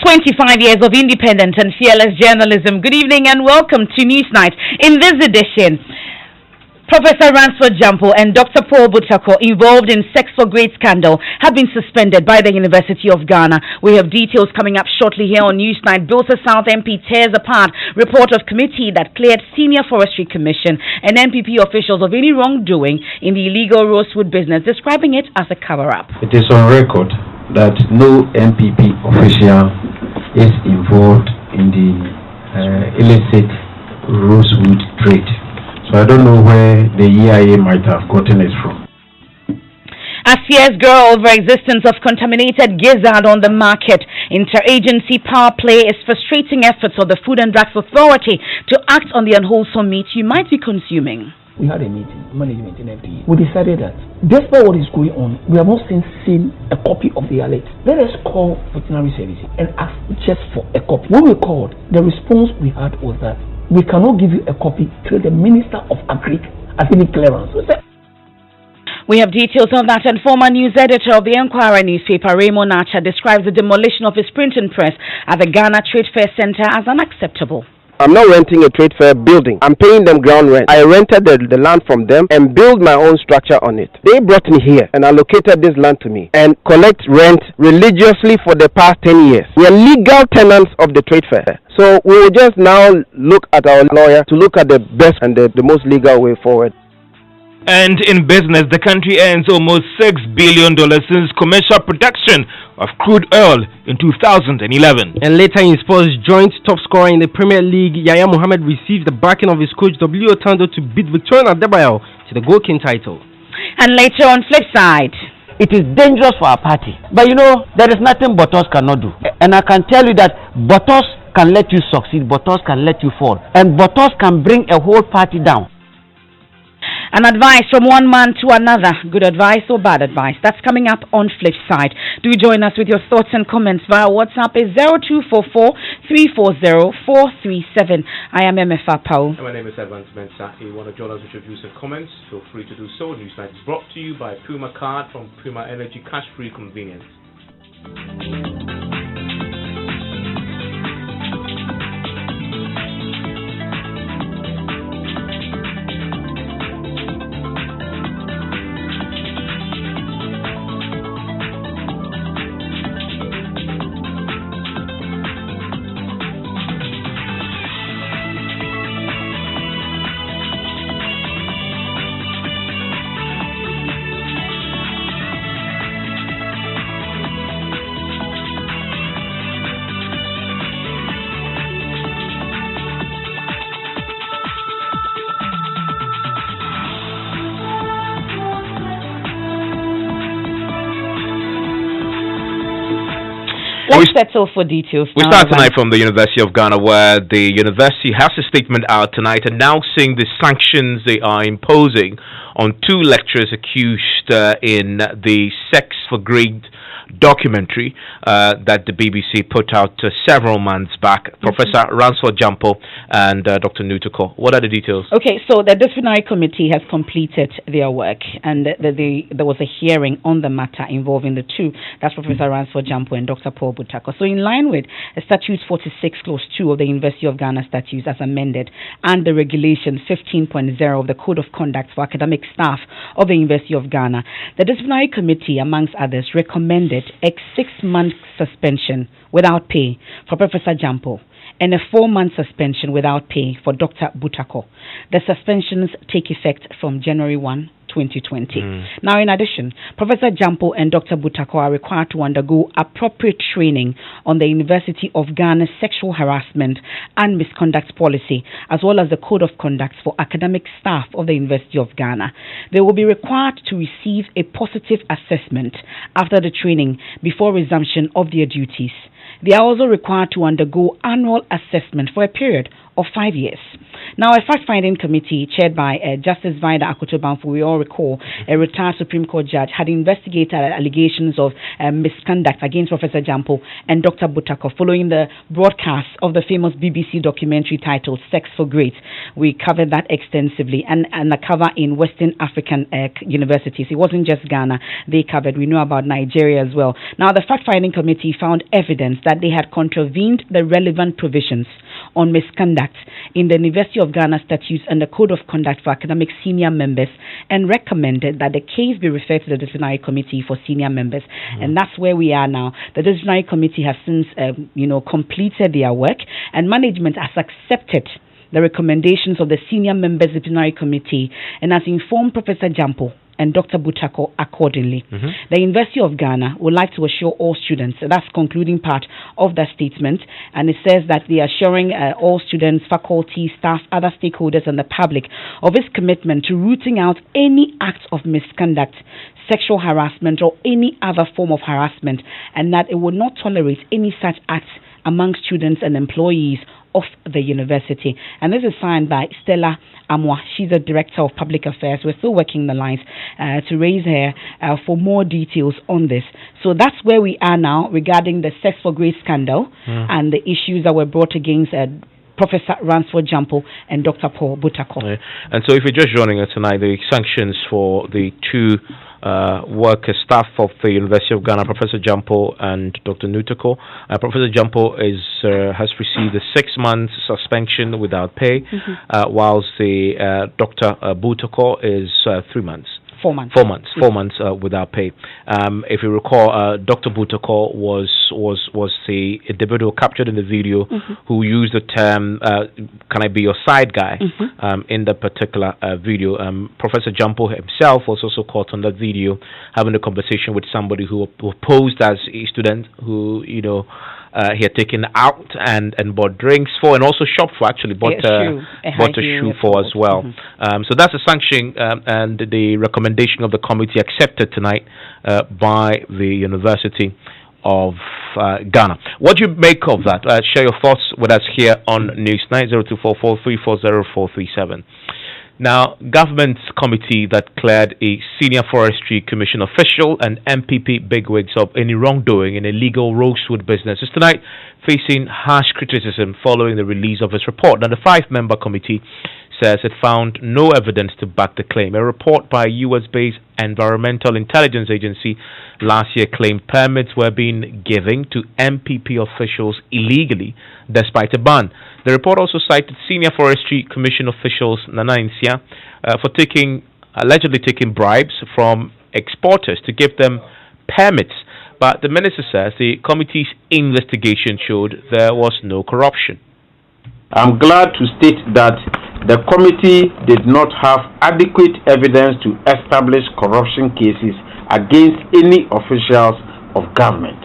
25 years of independent and fearless journalism. Good evening and welcome to Newsnight. In this edition, Professor Ransford Jampo and Dr. Paul Butako, involved in sex for grade scandal, have been suspended by the University of Ghana. We have details coming up shortly here on Newsnight. Bilsa South MP tears apart report of committee that cleared Senior Forestry Commission and NPP officials of any wrongdoing in the illegal rosewood business, describing it as a cover-up. It is on record that no NPP official is involved in the illicit rosewood trade. So I don't know where the EIA might have gotten it from. As fears grow over existence of contaminated gizzard on the market, interagency power play is frustrating efforts of the Food and Drugs Authority to act on the unwholesome meat you might be consuming. We had a meeting, management in FDA. We decided that despite what is going on, we have not seen a copy of the alert. Let us call veterinary services and ask just for a copy. When we called, the response we had was that we cannot give you a copy till the Minister of Agric has any clearance. We have details on that, and former news editor of the Enquirer newspaper, Raymond Archer, describes the demolition of his printing press at the Ghana Trade Fair Center as unacceptable. I'm not renting a trade fair building. I'm paying them ground rent. I rented the land from them and built my own structure on it. They brought me here and allocated this land to me and collect rent religiously for the past 10 years. We are legal tenants of the trade fair. So we will just now look at our lawyer to look at the best and the most legal way forward. And in business, the country earns almost $6 billion since commercial production of crude oil in 2011. And later in sports, joint top scorer in the Premier League, Yaya Mohammed received the backing of his coach W. Otando to beat Victoria Adebayo to the Gold King title. And later on flip side, it is dangerous for our party. But you know, there is nothing Botos cannot do. And I can tell you that Botos can let you succeed, Botos can let you fall. And Botos can bring a whole party down. An advice from one man to another, good advice or bad advice. That's coming up on Flip Side. Do join us with your thoughts and comments via WhatsApp is 0244-340-437. I am Emefa Apawu. And my name is Mensah. If you want to join us with your views and comments, feel free to do so. Newsnight is brought to you by Puma Card from Puma Energy, cash-free convenience. Let's settle for details. We start tonight from the University of Ghana, where the university has a statement out tonight announcing the sanctions they are imposing on two lecturers accused in the Sex for Grade documentary that the BBC put out several months back. Professor Ransford Jampo and Dr. Nutiko. What are the details? Okay, so the disciplinary committee has completed their work, and there was a hearing on the matter involving the two. That's Professor Ransford Jampo and Dr. Paul Butako. So in line with Statute 46, Clause 2 of the University of Ghana Statutes as amended, and the Regulation 15.0 of the Code of Conduct for Academic Staff of the University of Ghana, the disciplinary committee, amongst others, recommended a 6-month suspension without pay for Professor Jampo and a 4-month suspension without pay for Dr. Butako. The suspensions take effect from January 1, 2020. Now, in addition, Professor Jampo and Dr. Butako are required to undergo appropriate training on the University of Ghana's sexual harassment and misconduct policy, as well as the Code of Conduct for academic staff of the University of Ghana. They will be required to receive a positive assessment after the training before resumption of their duties. They are also required to undergo annual assessment for a period of 5 years. Now, a fact-finding committee chaired by Justice Vida Akoto-Banfo, we all recall, a retired Supreme Court judge, had investigated allegations of misconduct against Professor Jampo and Dr. Butako following the broadcast of the famous BBC documentary titled Sex for Great. We covered that extensively, and a cover in Western African universities. It wasn't just Ghana. They covered. We know about Nigeria as well. Now, the fact-finding committee found evidence that they had contravened the relevant provisions on misconduct in the University of Ghana statutes and the Code of Conduct for academic senior members, and recommended that the case be referred to the disciplinary committee for senior members. And that's where we are now. The disciplinary committee has since completed their work, and management has accepted the recommendations of the senior members disciplinary committee and has informed Professor Jampo and Dr. Butako accordingly. The University of Ghana would like to assure all students, that's concluding part of the statement, and it says that they are assuring all students, faculty, staff, other stakeholders and the public of its commitment to rooting out any act of misconduct, sexual harassment or any other form of harassment, and that it will not tolerate any such acts among students and employees of the university. And this is signed by Stella Amwa. She's the Director of Public Affairs. We're still working the lines to raise her for more details on this. So that's where we are now regarding the Sex for Grace scandal and the issues that were brought against Professor Ransford Jampo and Dr. Paul Butako. Yeah. And so if you're just joining us tonight, the sanctions for the two workers, staff of the University of Ghana, Professor Jampo and Dr. Nutako. Professor Jampo has received a 6 month suspension without pay, whilst the Dr. Butako is 3 months. 4 months. 4 months. 4 months without pay. If you recall, Dr. Butako was the individual captured in the video who used the term "Can I be your side guy?" In the particular video. Professor Jampo himself was also caught on that video having a conversation with somebody who posed as a student who he had taken out and bought drinks for, and also shopped for. Actually, bought a shoe for as well. So that's a sanction and the recommendation of the committee accepted tonight by the University of Ghana. What do you make of that? Share your thoughts with us here on News 9024434037. Now, government committee that cleared a senior forestry commission official and MPP bigwigs of any wrongdoing in illegal rosewood business is tonight facing harsh criticism following the release of its report. Now, the 5-member committee says it found no evidence to back the claim. A report by a US-based Environmental Intelligence Agency last year claimed permits were being given to MPP officials illegally despite a ban. The report also cited Senior Forestry Commission officials Nana Nsia for allegedly taking bribes from exporters to give them permits. But the minister says the committee's investigation showed there was no corruption. I'm glad to state that the committee did not have adequate evidence to establish corruption cases against any officials of government.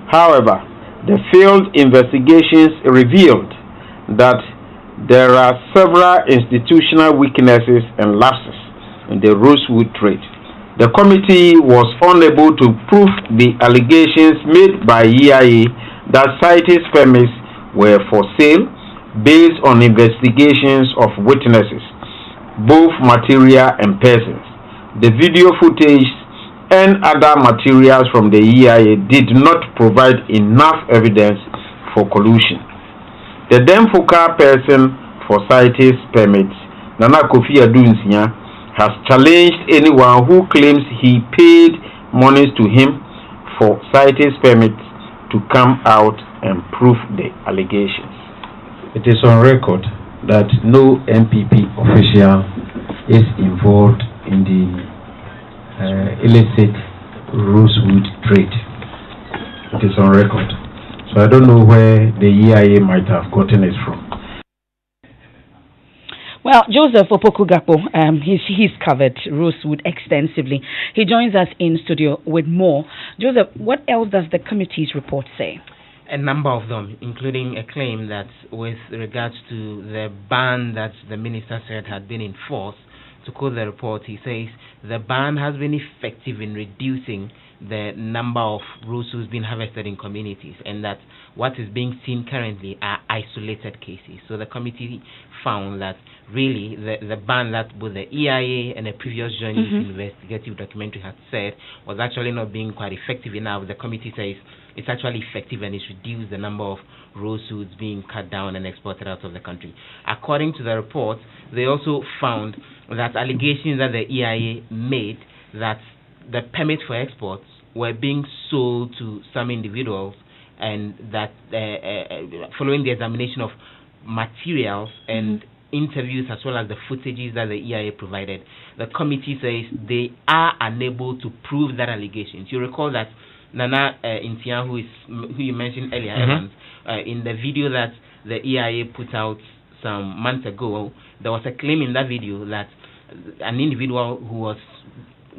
However, the failed investigations revealed that there are several institutional weaknesses and lapses in the rosewood trade. The committee was unable to prove the allegations made by EIA that CITES permits were for sale based on investigations of witnesses, both material and persons. The video footage and other materials from the EIA did not provide enough evidence for collusion. The then focal person for CITES permits, Nana Kofi Adunsia, has challenged anyone who claims he paid monies to him for CITES permits to come out and prove the allegations. It is on record that no MPP official is involved in the illicit rosewood trade. It is on record. So I don't know where the EIA might have gotten it from. Well, Joseph Opoku-Gakpo, he's covered rosewood extensively. He joins us in studio with more. Joseph, what else does the committee's report say? A number of them, including a claim that with regards to the ban that the minister said had been enforced. To quote the report, he says the ban has been effective in reducing the number of rosewood being harvested in communities, and that what is being seen currently are isolated cases. So the committee found that really the ban that both the EIA and a previous joint investigative documentary had said was actually not being quite effective enough. The committee says it's actually effective and it's reduced the number of rosewoods being cut down and exported out of the country. According to the report, they also found that allegations that the EIA made that the permit for exports were being sold to some individuals, and that following the examination of materials and interviews as well as the footages that the EIA provided, the committee says they are unable to prove that allegations. You recall that Nana Intian, who you mentioned earlier, Evans, in the video that the EIA put out some months ago, there was a claim in that video that an individual who was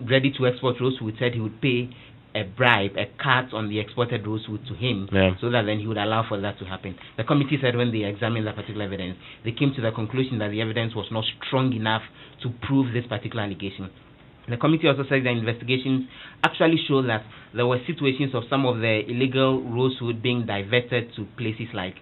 ready to export rosewood said he would pay a bribe, a cut on the exported rosewood to him, so that then he would allow for that to happen. The committee said when they examined that particular evidence, they came to the conclusion that the evidence was not strong enough to prove this particular allegation. The committee also said that investigations actually show that there were situations of some of the illegal rosewood being diverted to places like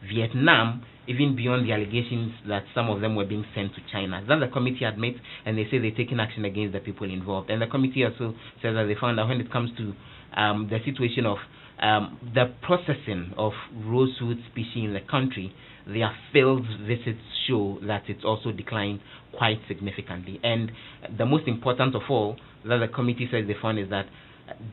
Vietnam, even beyond the allegations that some of them were being sent to China. That the committee admits, and they say they're taking action against the people involved. And the committee also says that they found that when it comes to the situation of the processing of rosewood species in the country, their field visits show that it's also declined quite significantly. And the most important of all that the committee says they found is that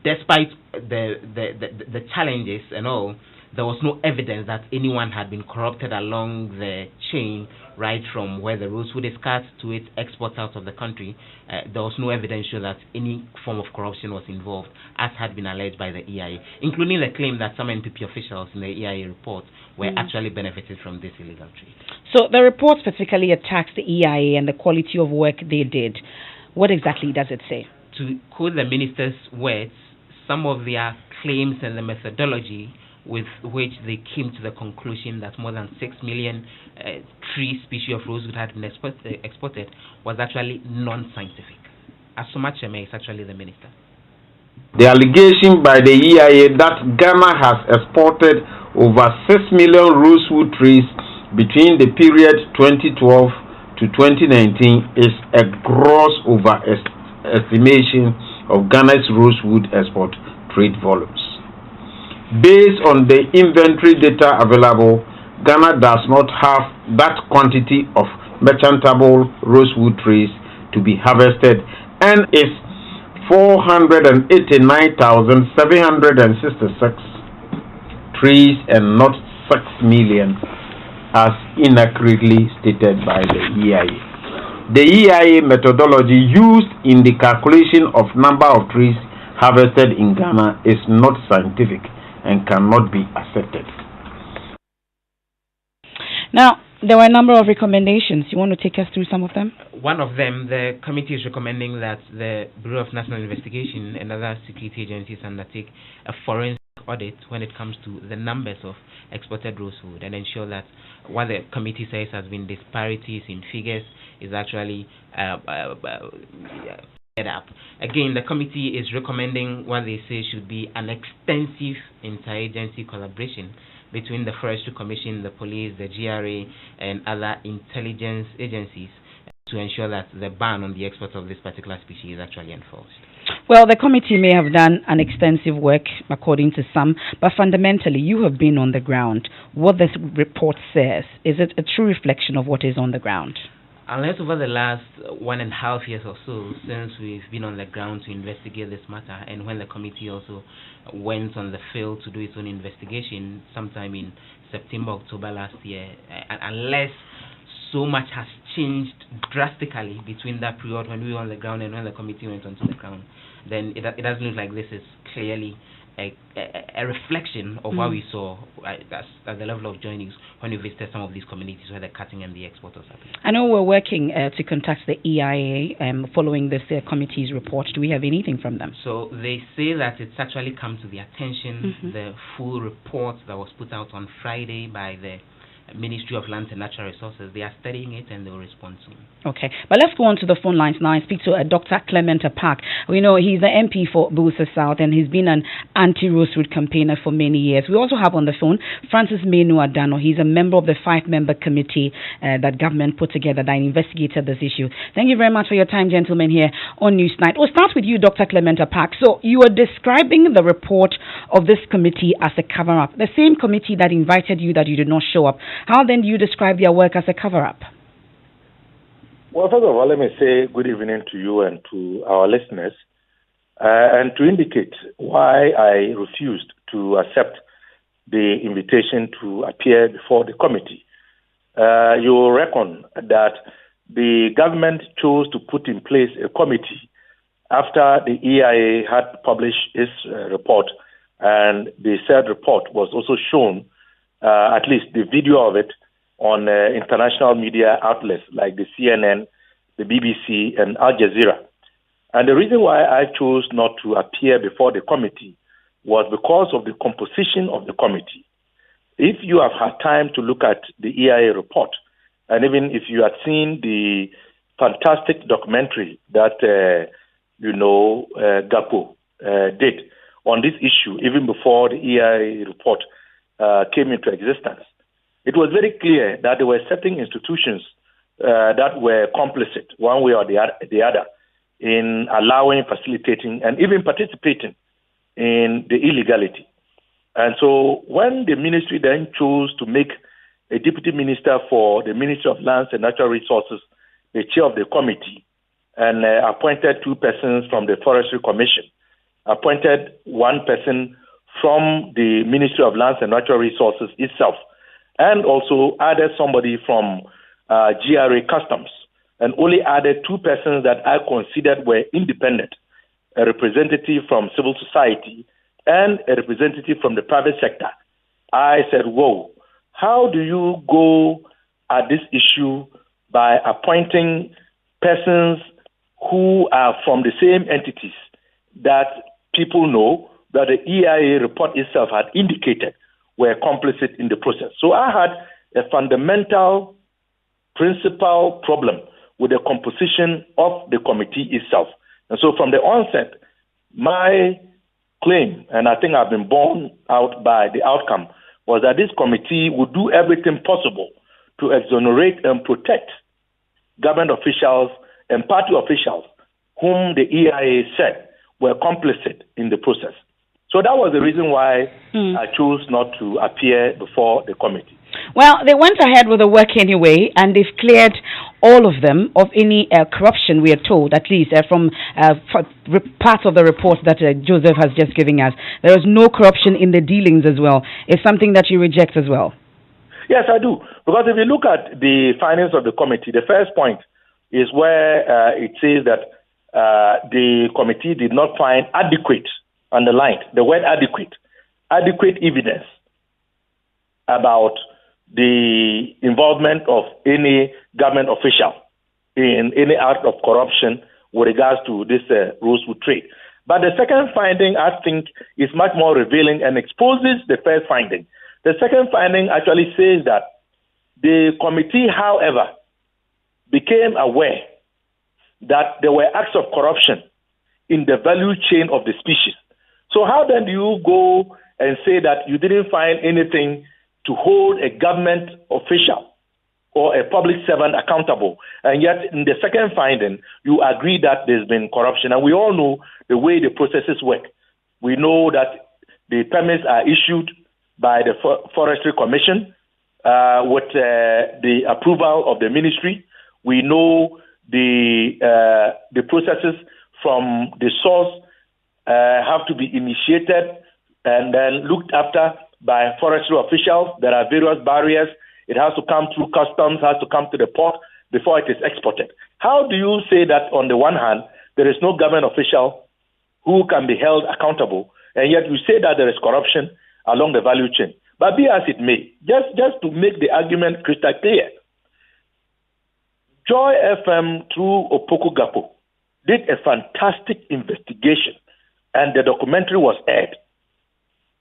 despite the challenges and all, there was no evidence that anyone had been corrupted along the chain, right from where the rosewood is cut to its export out of the country. There was no evidence show that any form of corruption was involved, as had been alleged by the EIA, including the claim that some NPP officials in the EIA report were actually benefited from this illegal trade. So the report specifically attacks the EIA and the quality of work they did. What exactly does it say? To quote the minister's words, some of their claims and the methodology with which they came to the conclusion that more than 6 million tree species of rosewood had been exported was actually non-scientific. Asuma Cheme is actually the minister. The allegation by the EIA that Ghana has exported over 6 million rosewood trees between the period 2012 to 2019 is a gross overestimation of Ghana's rosewood export trade volumes. Based on the inventory data available, Ghana does not have that quantity of merchantable rosewood trees to be harvested and is 489,766 trees and not 6 million, as inaccurately stated by the EIA. The EIA methodology used in the calculation of number of trees harvested in Ghana is not scientific and cannot be accepted. Now, there were a number of recommendations. You want to take us through some of them? One of them, the committee is recommending that the Bureau of National Investigation and other security agencies undertake a forensic audit when it comes to the numbers of exported rosewood and ensure that what the committee says has been disparities in figures is actually up. Again, the committee is recommending what they say should be an extensive interagency collaboration between the Forestry Commission, the police, the GRA, and other intelligence agencies to ensure that the ban on the export of this particular species is actually enforced. Well, the committee may have done an extensive work, according to some, but fundamentally, you have been on the ground. What this report says, is it a true reflection of what is on the ground? Unless over the last 1.5 years or so, since we've been on the ground to investigate this matter, and when the committee also went on the field to do its own investigation sometime in September, October last year, unless so much has changed drastically between that period when we were on the ground and when the committee went onto the ground, then it doesn't look like this is clearly a reflection of what we saw at the level of joinings when we visited some of these communities where the cutting and the export was happening. I know we're working to contact the EIA following this committee's report. Do we have anything from them? So they say that it's actually come to their attention, the full report that was put out on Friday by the Ministry of Lands and Natural Resources. They are studying it and they will respond soon. Okay, but let's go on to the phone lines now and speak to Dr. Clement Apak. We know he's the MP for Busa South and he's been an anti-Rosewood campaigner for many years. We also have on the phone Francis Menu Adano. He's a member of the 5-member committee that government put together that investigated this issue. Thank you very much for your time, gentlemen, here on Newsnight. We'll start with you, Dr. Clement Apak. So you are describing the report of this committee as a cover-up, the same committee that invited you that you did not show up. How then do you describe their work as a cover-up? Well, first of all, let me say good evening to you and to our listeners, and to indicate why I refused to accept the invitation to appear before the committee. You will reckon that the government chose to put in place a committee after the EIA had published its report, and the said report was also shown, at least the video of it, on international media outlets like the CNN, the BBC, and Al Jazeera. And the reason why I chose not to appear before the committee was because of the composition of the committee. If you have had time to look at the EIA report, and even if you had seen the fantastic documentary that, Gapo did on this issue, even before the EIA report came into existence, it was very clear that there were certain institutions that were complicit, one way or the other, in allowing, facilitating, and even participating in the illegality. And so when the ministry then chose to make a deputy minister for the Ministry of Lands and Natural Resources the chair of the committee, and appointed 2 persons from the Forestry Commission, appointed 1 person from the Ministry of Lands and Natural Resources itself, and also added somebody from GRA Customs, and only added 2 persons that I considered were independent, a representative from civil society and a representative from the private sector. I said, whoa, how do you go at this issue by appointing persons who are from the same entities that people know that the EIA report itself had indicated were complicit in the process? So I had a fundamental principal problem with the composition of the committee itself. And so from the onset, my claim, and I think I've been borne out by the outcome, was that this committee would do everything possible to exonerate and protect government officials and party officials whom the EIA said were complicit in the process. So that was the reason why I chose not to appear before the committee. Well, they went ahead with the work anyway, and they've cleared all of them of any corruption, we are told, at least from part of the report that Joseph has just given us. There is no corruption in the dealings as well. It's something that you reject as well. Yes, I do. Because if you look at the findings of the committee, the first point is where it says that the committee did not find adequate, underlined, the word adequate evidence about the involvement of any government official in any act of corruption with regards to this rosewood trade. But the second finding, I think, is much more revealing and exposes the first finding. The second finding actually says that the committee, however, became aware that there were acts of corruption in the value chain of the species. So how then do you go and say that you didn't find anything to hold a government official or a public servant accountable, and yet in the second finding, you agree that there's been corruption? And we all know the way the processes work. We know that the permits are issued by the Forestry Commission with the approval of the ministry. We know the processes from the source have to be initiated and then looked after by forestry officials. There are various barriers. It has to come through customs, has to come to the port before it is exported. How do you say that on the one hand, there is no government official who can be held accountable, and yet you say that there is corruption along the value chain? But be as it may, just to make the argument crystal clear, Joy FM through Opoku Gapo did a fantastic investigation, and the documentary was aired.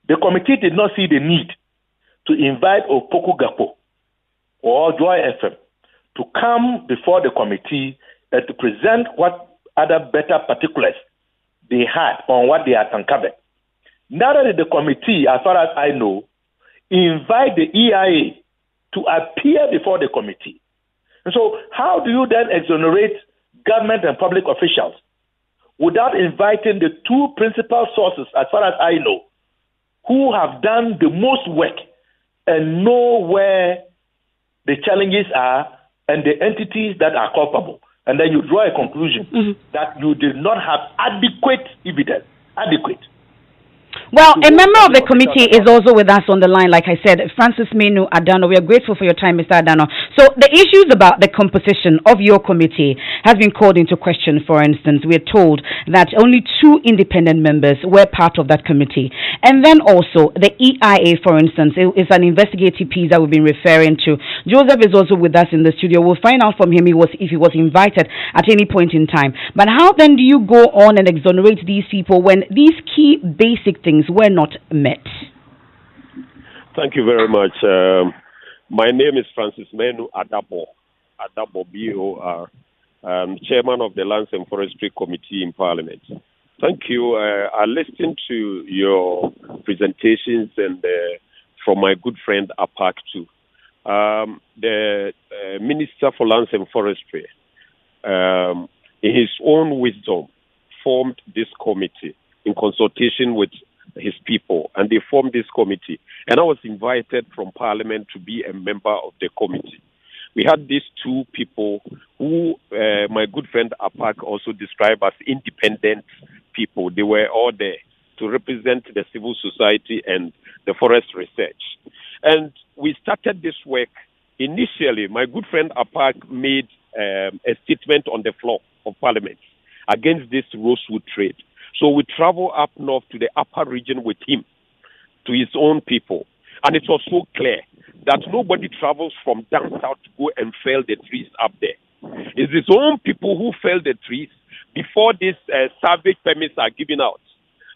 The committee did not see the need to invite Opoku Gapo or Joy FM to come before the committee and to present what other better particulars they had on what they had uncovered. Neither did the committee, as far as I know, invite the EIA to appear before the committee. And so how do you then exonerate government and public officials without inviting the two principal sources, as far as I know, who have done the most work and know where the challenges are and the entities that are culpable? And then you draw a conclusion that you did not have adequate evidence. Well, a member of the committee is also with us on the line, like I said, Francis Menu Adano. We are grateful for your time, Mr. Adano. So the issues about the composition of your committee has been called into question. For instance, we are told that only 2 independent members were part of that committee. And then also the EIA, for instance, is an investigative piece that we've been referring to. Joseph is also with us in the studio. We'll find out from him if he was invited at any point in time. But how then do you go on and exonerate these people when these key basic things were not met? Thank you very much. My name is Francis Menu Adabo BOR. I'm chairman of the Lands and Forestry Committee in Parliament. Thank you. I listened to your presentations and from my good friend Apawu too. The Minister for Lands and Forestry, in his own wisdom, formed this committee in consultation with his people, and they formed this committee. And I was invited from Parliament to be a member of the committee. We had these 2 people who my good friend Apawu also described as independent people. They were all there to represent the civil society and the forest research. And we started this work. Initially, my good friend Apawu made a statement on the floor of Parliament against this rosewood trade. So we travel up north to the upper region with him, to his own people. And it was so clear that nobody travels from down south to go and fell the trees up there. It's his own people who fell the trees before these salvage permits are given out.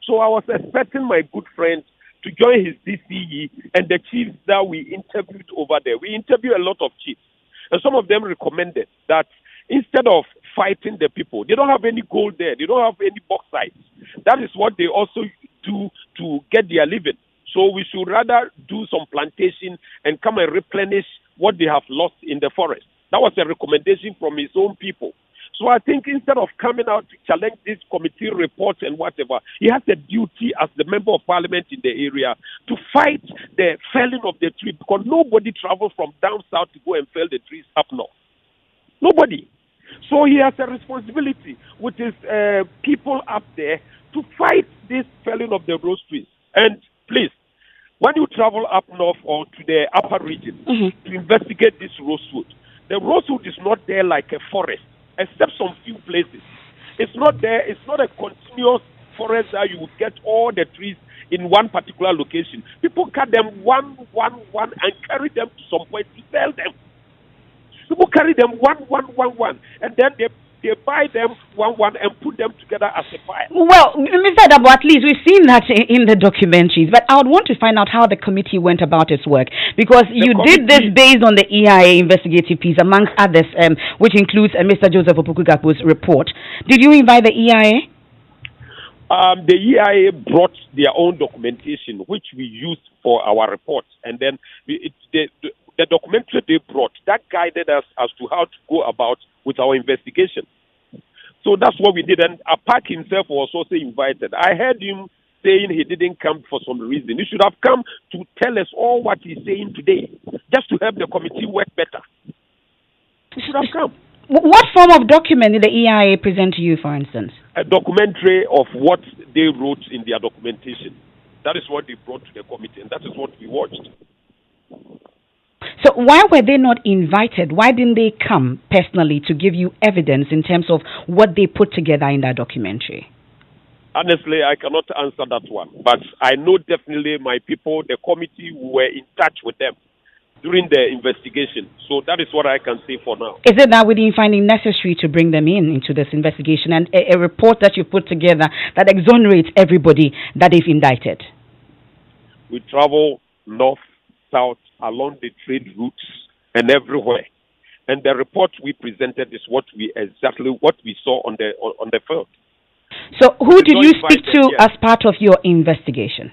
So I was expecting my good friend to join his DCE and the chiefs that we interviewed over there. We interviewed a lot of chiefs. And some of them recommended that instead of fighting the people, they don't have any gold there, they don't have any bauxite. That is what they also do to get their living. So we should rather do some plantation and come and replenish what they have lost in the forest. That was a recommendation from his own people. So I think instead of coming out to challenge this committee report and whatever, he has a duty as the member of parliament in the area to fight the felling of the tree, because nobody travels from down south to go and fell the trees up north. Nobody. So he has a responsibility with his people up there to fight this felling of the rose trees. And please, when you travel up north or to the upper region to investigate this rosewood, the rosewood is not there like a forest, except some few places. It's not there. It's not a continuous forest that you would get all the trees in one particular location. People cut them one, and carry them to some point to sell them. People carry them one, and then they buy them one and put them together as a pile. Well, Mr. Adabo, at least we've seen that in the documentaries, but I would want to find out how the committee went about its work, because you did this based on the EIA investigative piece, amongst others, which includes Mr. Joseph Opoku-Gakpo's report. Did you invite the EIA? The EIA brought their own documentation, which we used for our report, and then the documentary they brought, that guided us as to how to go about with our investigation. So that's what we did. And Apawu himself was also invited. I heard him saying he didn't come for some reason. He should have come to tell us all what he's saying today, just to help the committee work better. He should have come. What form of document did the EIA present to you, for instance? A documentary of what they wrote in their documentation. That is what they brought to the committee, and that is what we watched. So why were they not invited? Why didn't they come personally to give you evidence in terms of what they put together in that documentary? Honestly, I cannot answer that one. But I know definitely my people, the committee, were in touch with them during the investigation. So that is what I can say for now. Is it that we didn't find it necessary to bring them into this investigation and a report that you put together that exonerates everybody that they've indicted? We travel north, south, along the trade routes and everywhere. And the report we presented is exactly what we saw on the field. So who did you speak to as part of your investigation?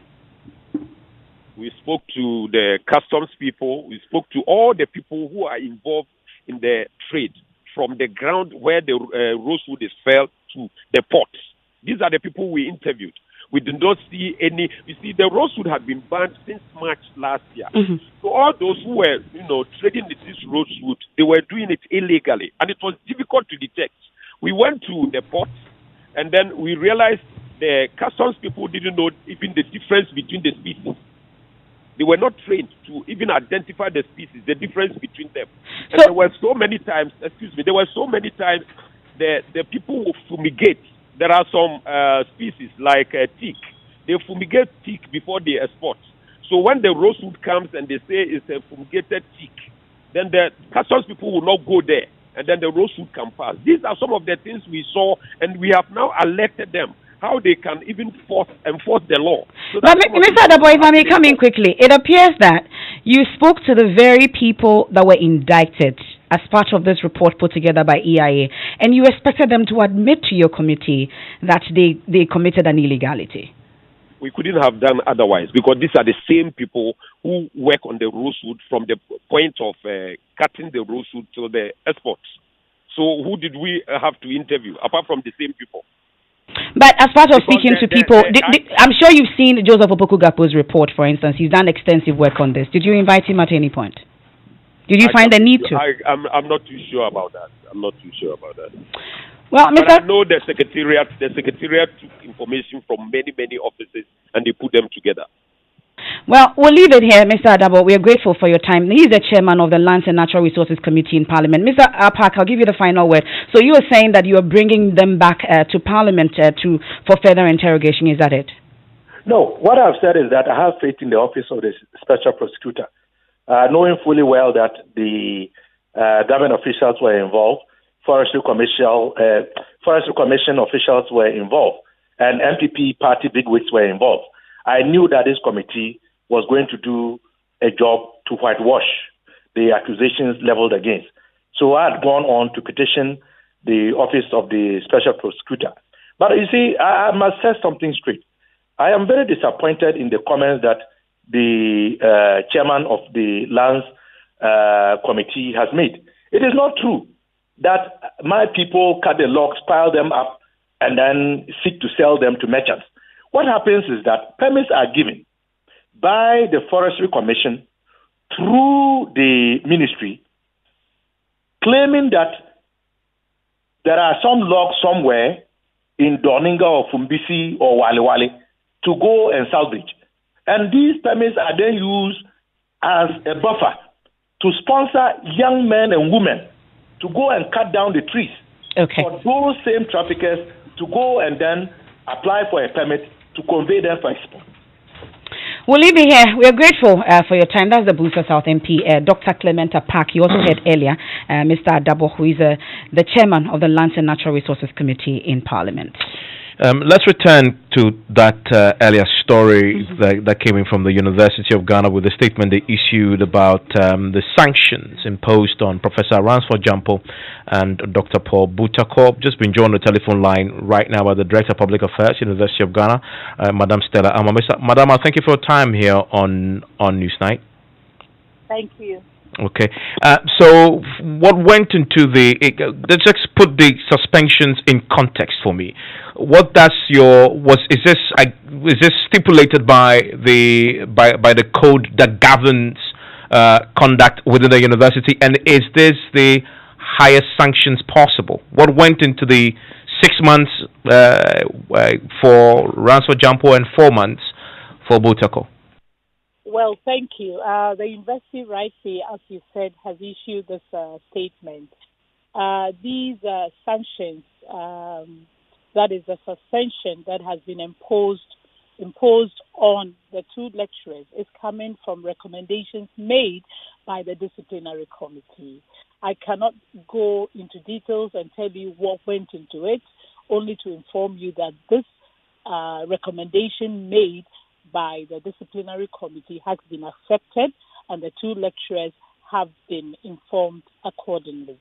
We spoke to the customs people. We spoke to all the people who are involved in the trade, from the ground where the rosewood is felled to the ports. These are the people we interviewed. We did not see any. You see, the rosewood had been banned since March last year. Mm-hmm. So all those who were, trading this rosewood, they were doing it illegally, and it was difficult to detect. We went to the ports, and then we realized the customs people didn't know even the difference between the species. They were not trained to even identify the species, the difference between them. And there were so many times, the people who fumigate. There are some species like teak. They fumigate teak before they export. So when the rosewood comes and they say it's a fumigated teak, then the customs people will not go there, and then the rosewood can pass. These are some of the things we saw, and we have now alerted them how they can even enforce the law. So but Mr. Adabo, if I may come in quickly, it appears that you spoke to the very people that were indicted as part of this report put together by EIA, and you expected them to admit to your committee that they committed an illegality. We couldn't have done otherwise, because these are the same people who work on the rosewood from the point of cutting the rosewood to the exports. So who did we have to interview, apart from the same people? But as part of speaking to people, I'm sure you've seen Joseph Opoku-Gapo's report, for instance. He's done extensive work on this. Did you invite him at any point? Did you find the need to? I'm not too sure about that. Well, but I know the secretariat took information from many offices and they put them together. Well, we'll leave it here, Mr. Adabo. We are grateful for your time. He's the chairman of the Lands and Natural Resources Committee in Parliament. Mr. Apak, I'll give you the final word. So you were saying that you are bringing them back to Parliament for further interrogation. Is that it? No. What I've said is that I have faith in the office of the Special Prosecutor, knowing fully well that the government officials were involved, Forestry Commission officials were involved, and MPP party bigwigs were involved. I knew that this committee was going to do a job to whitewash the accusations leveled against. So I had gone on to petition the office of the Special Prosecutor. But you see, I must say something straight. I am very disappointed in the comments that the chairman of the Lands Committee has made. It is not true that my people cut the logs, pile them up, and then seek to sell them to merchants. What happens is that permits are given by the Forestry Commission through the ministry, claiming that there are some logs somewhere in Doninga or Fumbisi or Wale to go and salvage. And these permits are then used as a buffer to sponsor young men and women to go and cut down the trees. Okay. For those same traffickers to go and then apply for a permit to convey them for export. We'll leave it here. We are grateful for your time. That's the Booster South MP, Dr. Clement Apak. You also heard earlier Mr. Adabo, who is the chairman of the Lands and Natural Resources Committee in Parliament. Let's return to that earlier story that came in from the University of Ghana with the statement they issued about the sanctions imposed on Professor Ransford Jampo and Dr. Paul Butako. Just been joined on the telephone line right now by the Director of Public Affairs, University of Ghana, Madam Stella Amamisa. Madam, I thank you for your time here on Newsnight. Thank you. Okay, so what went into let's just put the suspensions in context for me. What does is this stipulated by the code that governs conduct within the university, and is this the highest sanctions possible? What went into the 6 months for Ransford Jampo and 4 months for Butako? Well, thank you. The university rightly, as you said, has issued this statement. These sanctions, that is the suspension that has been imposed on the two lecturers, is coming from recommendations made by the disciplinary committee. I cannot go into details and tell you what went into it, only to inform you that this recommendation made by the disciplinary committee has been accepted, and the two lecturers have been informed accordingly.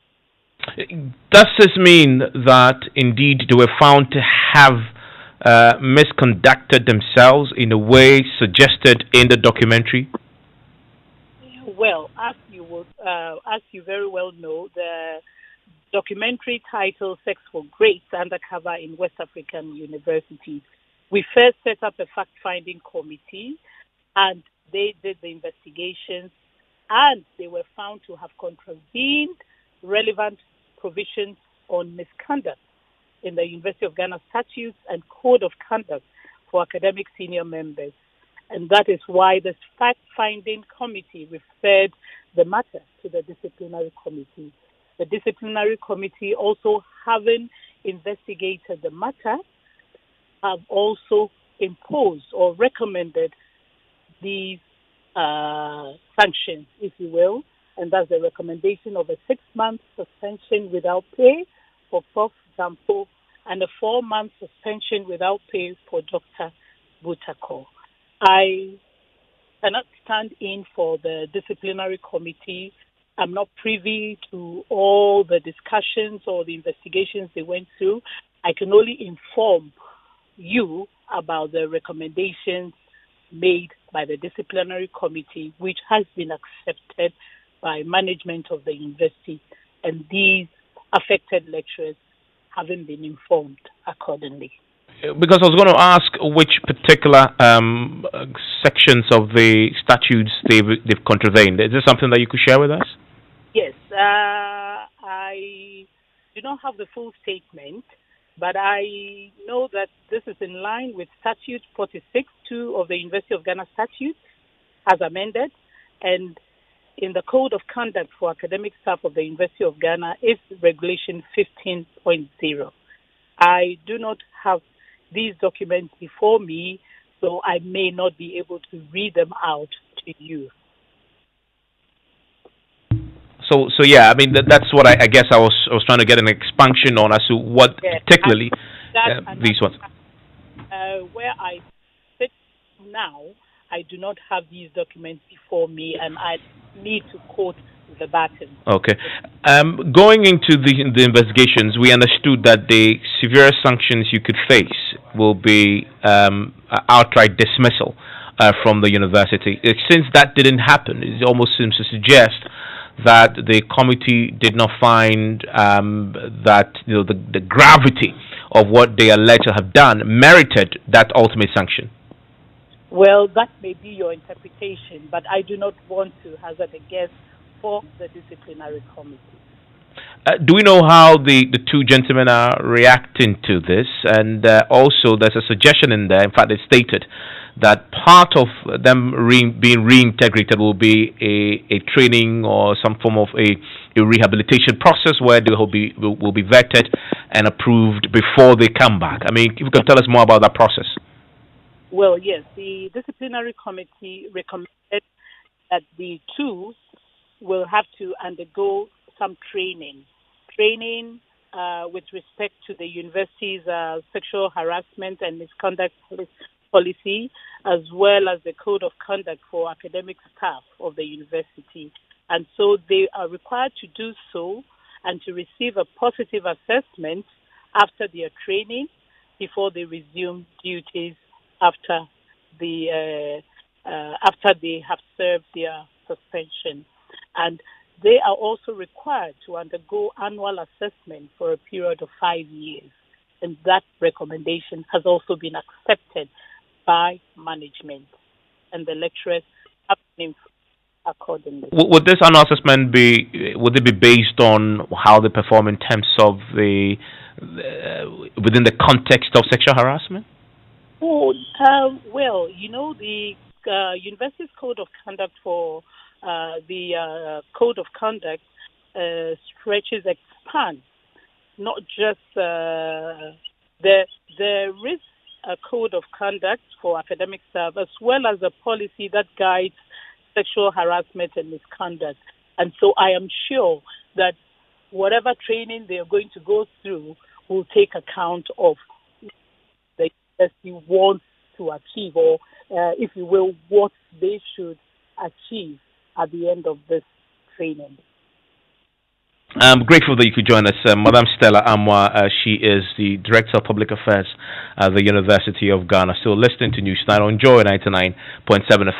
Does this mean that indeed they were found to have misconducted themselves in a way suggested in the documentary? Well, as you very well know, the documentary titled "Sex for Grades Undercover in West African Universities." We first set up a fact-finding committee, and they did the investigations, and they were found to have contravened relevant provisions on misconduct in the University of Ghana statutes and code of conduct for academic senior members. And that is why this fact-finding committee referred the matter to the disciplinary committee. The disciplinary committee, also having investigated the matter, have also imposed or recommended these sanctions, if you will, and that's the recommendation of a 6-month suspension without pay for Prof. Zampo and a 4-month suspension without pay for Dr. Butako. I cannot stand in for the disciplinary committee. I'm not privy to all the discussions or the investigations they went through. I can only inform you about the recommendations made by the disciplinary committee, which has been accepted by management of the university, and these affected lecturers haven't been informed accordingly. Because I was going to ask which particular sections of the statutes they've contravened. Is this something that you could share with us? Yes, I do not have the full statement, but I know that this is in line with Statute 46(2) of the University of Ghana Statutes as amended, and in the Code of Conduct for Academic Staff of the University of Ghana is Regulation 15.0. I do not have these documents before me, so I may not be able to read them out to you. So yeah, I mean that's what I guess I was trying to get an expansion on as to what particularly these ones. Where I sit now, I do not have these documents before me, and I need to quote verbatim. Okay. Going into the investigations, we understood that the severe sanctions you could face will be outright dismissal from the university. Since that didn't happen, it almost seems to suggest that the committee did not find that the gravity of what they alleged to have done merited that ultimate sanction. Well, that may be your interpretation, but I do not want to hazard a guess for the disciplinary committee. Do we know how the two gentlemen are reacting to this? And also, there's a suggestion in there, in fact, it's stated that part of them being reintegrated will be a training or some form of a rehabilitation process where they will be vetted and approved before they come back. I mean, if you can tell us more about that process. Well, yes, the disciplinary committee recommended that the two will have to undergo some training with respect to the university's sexual harassment and misconduct policy, as well as the code of conduct for academic staff of the university. And so they are required to do so and to receive a positive assessment after their training before they resume duties after they have served their suspension. And they are also required to undergo annual assessment for a period of 5 years. And that recommendation has also been accepted by management. And the lecturers have been accordingly. Would this annual assessment would it be based on how they perform in terms of within the context of sexual harassment? Oh, well, the university's code of conduct for code of conduct expands, not just there is a code of conduct for academic staff as well as a policy that guides sexual harassment and misconduct. And so I am sure that whatever training they are going to go through will take account of the university wants to achieve, or if you will, what they should achieve at the end of this training. I'm grateful that you could join us. Madam Stella Amwa, she is the Director of Public Affairs at the University of Ghana. Still listening to News Night on Joy 99.7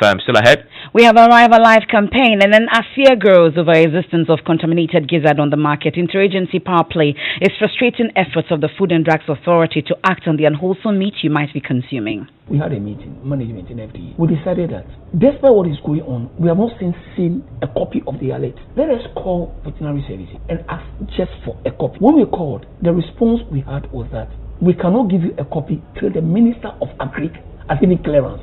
FM. Still ahead. We have a Arrive Alive campaign, and then as fear grows over existence of contaminated gizzard on the market, interagency power play is frustrating efforts of the Food and Drugs Authority to act on the unwholesome meat you might be consuming. We had a meeting, management in FDA. We decided that despite what is going on, we have not seen a copy of the alert. Let us call veterinary services and ask just for a copy. When we called, the response we had was that we cannot give you a copy till the Minister of Agri has given clearance.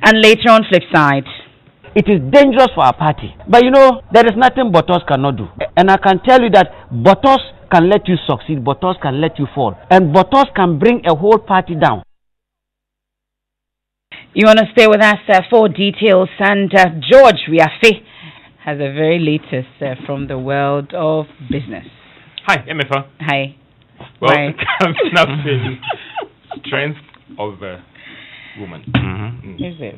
And later on, flip side. It is dangerous for our party. But you know, there is nothing Botos cannot do. And I can tell you that Botos can let you succeed, Botos can let you fall. And Botos can bring a whole party down. You want to stay with us for details. And George Wiafe has a very latest from the world of business. Hi, Emefa. Hi. Well, nothing. Strength of a woman. Is it?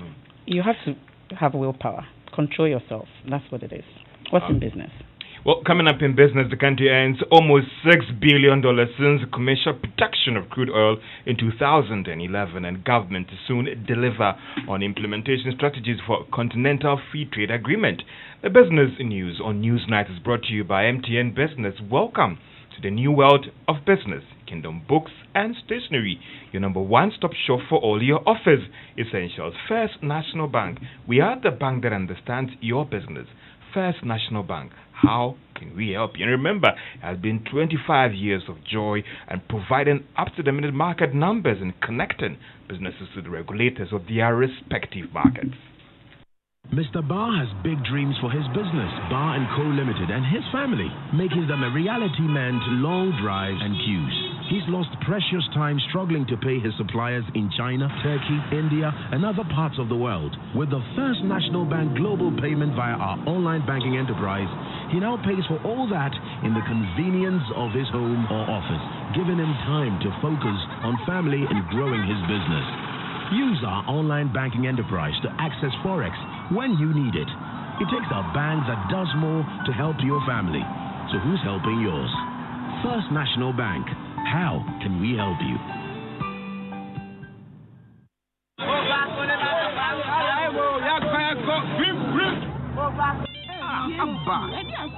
You have to have willpower. Control yourself. That's what it is. What's in business? Well, coming up in business, the country earns almost $6 billion since commercial production of crude oil in 2011, and government to soon deliver on implementation strategies for Continental Free Trade Agreement. The business news on Newsnight is brought to you by MTN Business. Welcome to the new world of business. Kingdom Books and Stationery, your number one-stop shop for all your office essentials. First National Bank, we are the bank that understands your business. First National Bank, how can we help you? And remember, it has been 25 years of joy and providing up-to-the-minute market numbers and connecting businesses to the regulators of their respective markets. Mr. Barr has big dreams for his business, Barr & Co. Limited, and his family, making them a reality man to long drives and queues. He's lost precious time struggling to pay his suppliers in China, Turkey, India, and other parts of the world. With the First National Bank global payment via our online banking enterprise, he now pays for all that in the convenience of his home or office, giving him time to focus on family and growing his business. Use our online banking enterprise to access Forex when you need it. It takes a bank that does more to help your family. So who's helping yours? First National Bank. How can we help you?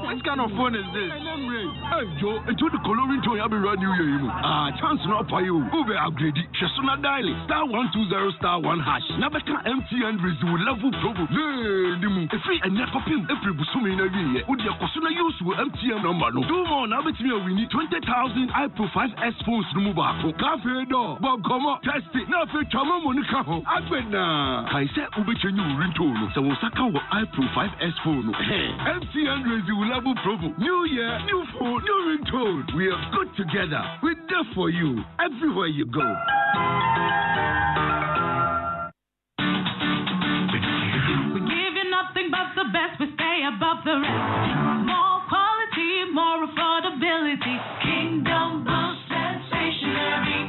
What kind of phone is this? Hey, Joe, into the coloring to have run you. Chance not for you. Uber upgrade. Shasuna dialing. *120*1#. Never can MTN resume level provo. If we and never pim every busumi in a year. Would your Kosuna use with MTN number? No. 2 more now, but we need 20,000 iPro 5S phones to move back. Cafe door. Bob, come up. Test it. Now, if you come on, Monica, I bet now. I said, Uber can you ringtone. So we'll suck our iPro 5S phone. MTN Resume level provo. New year, new phone, new ringtone. We are good together. We're there for you everywhere you go. We give you nothing but the best. We stay above the rest. More quality, more affordability. Kingdom Books and Stationery.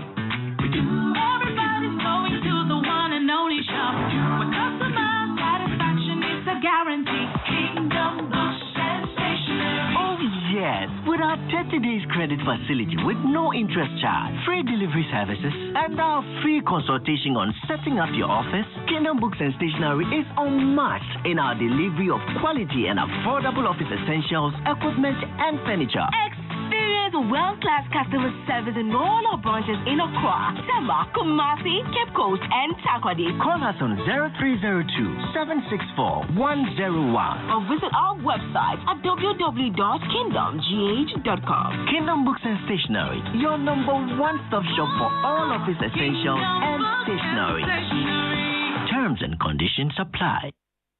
Everybody's going to the one and only shop where customer satisfaction is a guarantee. Kingdom Books and Stationery. Oh yes, with our 30 days credit facility with no interest charge, free delivery services, and our free consultation on setting up your office, Kingdom Books and Stationery is unmatched in our delivery of quality and affordable office essentials, equipment, and furniture. Experience world-class customer service in all our branches in Accra, Tema, Kumasi, Cape Coast, and Takoradi. Call us on 0302-764-101 or visit our website at www.kingdomgh.com. Kingdom Books and Stationery, your number one-stop shop for all office essentials and stationery. Terms and conditions apply.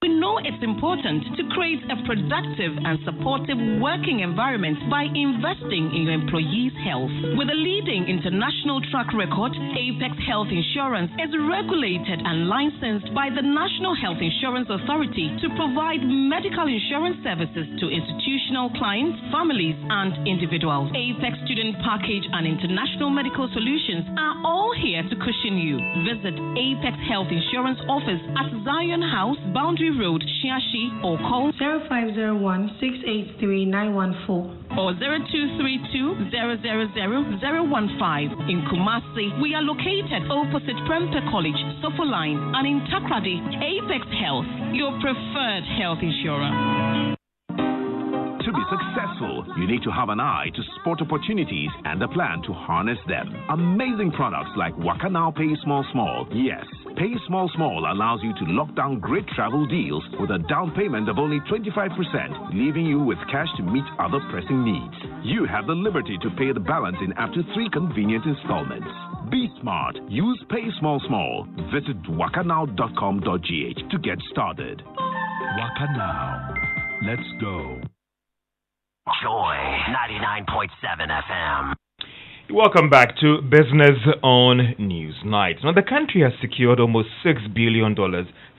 We know it's important to create a productive and supportive working environment by investing in your employees' health. With a leading international track record, Apex Health Insurance is regulated and licensed by the National Health Insurance Authority to provide medical insurance services to institutional clients, families, and individuals. Apex Student Package and International Medical Solutions are all here to cushion you. Visit Apex Health Insurance Office at Zion House, Boundary Road, Road, Shiashi, or call 0501-683-914 or 0232-000-015. In Kumasi, we are located opposite Prempeh College, Sofo Line, and in Takrady, Apex Health, your preferred health insurer. To be successful, you need to have an eye to spot opportunities and a plan to harness them. Amazing products like Waka Now Pay Small Small. Yes, Pay Small Small allows you to lock down great travel deals with a down payment of only 25%, leaving you with cash to meet other pressing needs. You have the liberty to pay the balance in up to 3 convenient installments. Be smart. Use Pay Small Small. Visit wakanow.com.gh to get started. Waka Now. Let's go. Joy 99.7 FM. Welcome back to Business on Newsnight. Now, the country has secured almost $6 billion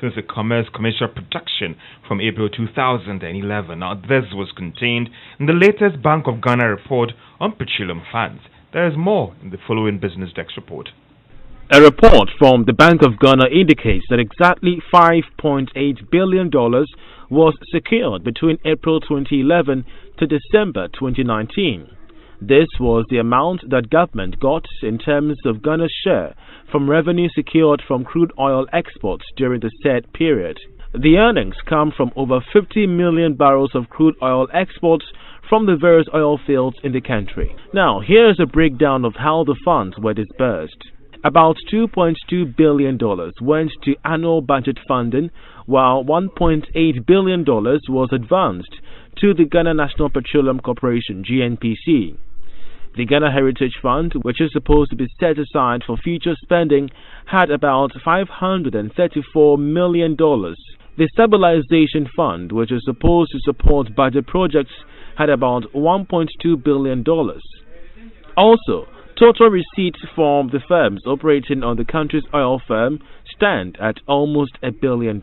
since the Commerce Commission production from April 2011. Now, this was contained in the latest Bank of Ghana report on petroleum funds. There is more in the following Business Desk report. A report from the Bank of Ghana indicates that exactly $5.8 billion was secured between April 2011 to December 2019. This was the amount that government got in terms of Ghana's share from revenue secured from crude oil exports during the said period. The earnings come from over 50 million barrels of crude oil exports from the various oil fields in the country. Now, here's a breakdown of how the funds were disbursed. About $2.2 billion went to annual budget funding, while $1.8 billion was advanced to the Ghana National Petroleum Corporation, GNPC. The Ghana Heritage Fund, which is supposed to be set aside for future spending, had about $534 million. The Stabilization Fund, which is supposed to support budget projects, had about $1.2 billion. Also, total receipts from the firms operating on the country's oil firm stand at almost $1 billion.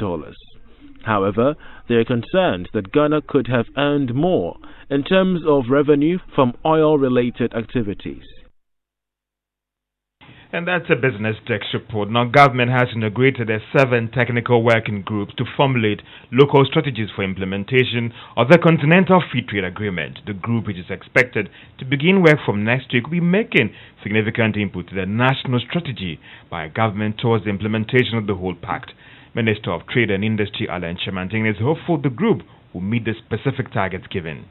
However, they are concerned that Ghana could have earned more in terms of revenue from oil-related activities. And that's a Business Desk report. Now, government has inaugurated 7 technical working groups to formulate local strategies for implementation of the Continental Free Trade Agreement. The group, which is expected to begin work from next week, will be making significant input to the national strategy by government towards the implementation of the whole pact. Minister of Trade and Industry Alan Chemanting is hopeful the group will meet the specific targets given.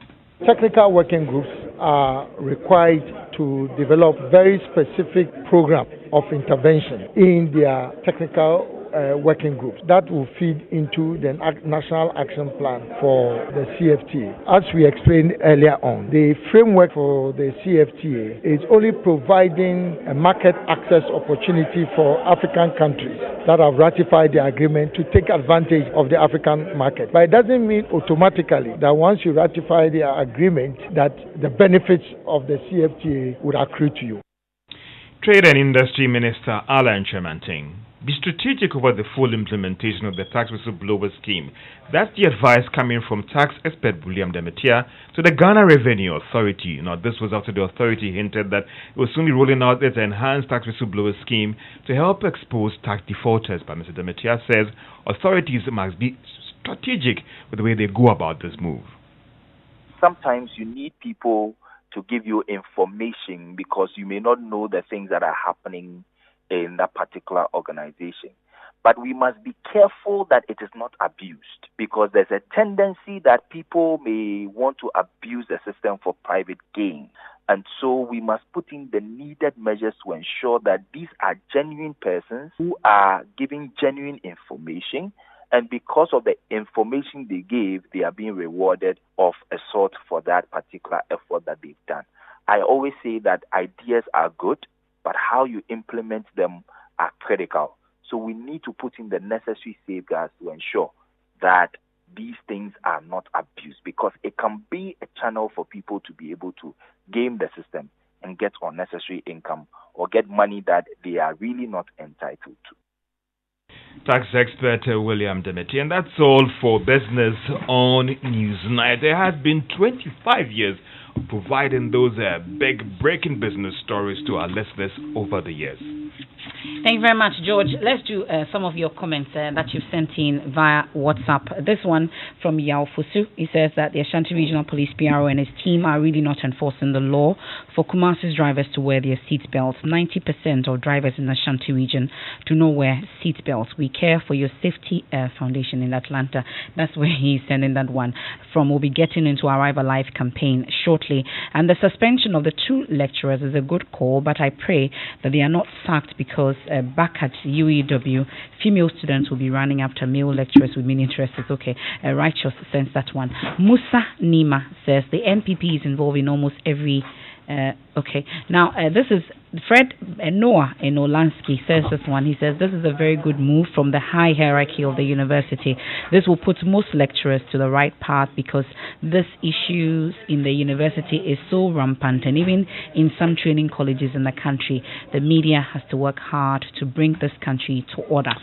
Technical working groups are required to develop very specific program of intervention in their technical working groups. That will feed into the National Action Plan for the CFTA. As we explained earlier on, the framework for the CFTA is only providing a market access opportunity for African countries that have ratified the agreement to take advantage of the African market. But it doesn't mean automatically that once you ratify the agreement that the benefits of the CFTA would accrue to you. Trade and Industry Minister Alan Chemanting. Be strategic over the full implementation of the tax whistleblower scheme. That's the advice coming from tax expert William Demetia to the Ghana Revenue Authority. Now, this was after the authority hinted that it will soon be rolling out its enhanced tax whistleblower scheme to help expose tax defaulters. But Mr. Demetia says authorities must be strategic with the way they go about this move. Sometimes you need people to give you information because you may not know the things that are happening in that particular organization. But we must be careful that it is not abused, because there's a tendency that people may want to abuse the system for private gain. And so we must put in the needed measures to ensure that these are genuine persons who are giving genuine information, and because of the information they gave, they are being rewarded of a sort for that particular effort that they've done. I always say that ideas are good, but how you implement them are critical. So we need to put in the necessary safeguards to ensure that these things are not abused, because it can be a channel for people to be able to game the system and get unnecessary income or get money that they are really not entitled to. Tax expert William Demetia. And that's all for Business on Newsnight. There has been 25 years providing those big breaking business stories to our listeners over the years. Thank you very much, George. Let's do some of your comments that you've sent in via WhatsApp. This one from Yao Fusu. He says that the Ashanti Regional Police PRO and his team are really not enforcing the law for Kumasi's drivers to wear their seat belts. 90% of drivers in the Ashanti region do not wear seat belts. We care for your safety foundation in Atlanta. That's where he's sending that one from. We'll be getting into our Arrive Alive campaign shortly. And the suspension of the 2 lecturers is a good call, but I pray that they are not sacked because back at UEW, female students will be running after male lecturers with mean interests. Okay, righteous sense that one. Musa Nima says the NPP is involved in almost every. Okay, now this is Fred Noah in Olansky says this one. He says this is a very good move from the high hierarchy of the university. This will put most lecturers to the right path because this issues in the university is so rampant, and even in some training colleges in the country, the media has to work hard to bring this country to order.